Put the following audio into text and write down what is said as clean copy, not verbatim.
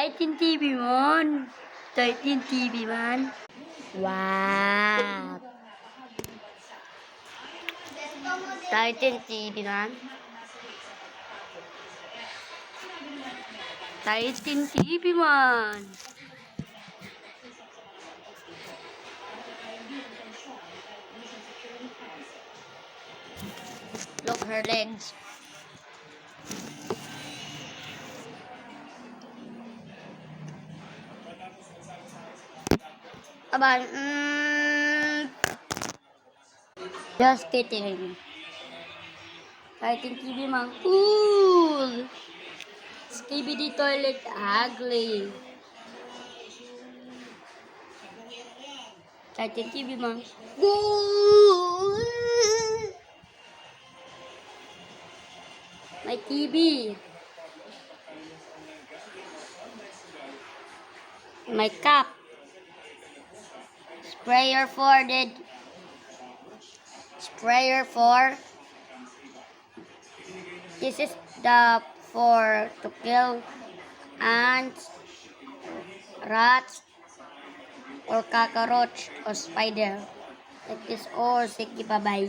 Titan TV man. Titan TV man. Wow. Titan TV man. Titan TV man. Look her legs. Aba, just kidding. Titan TV man. Cool. Skibidi toilet ugly. Titan TV man. Cool. My TV. My cup. Sprayer for this is the for to kill ants, rats, or cockroach or spider. Like this or sige bye bye.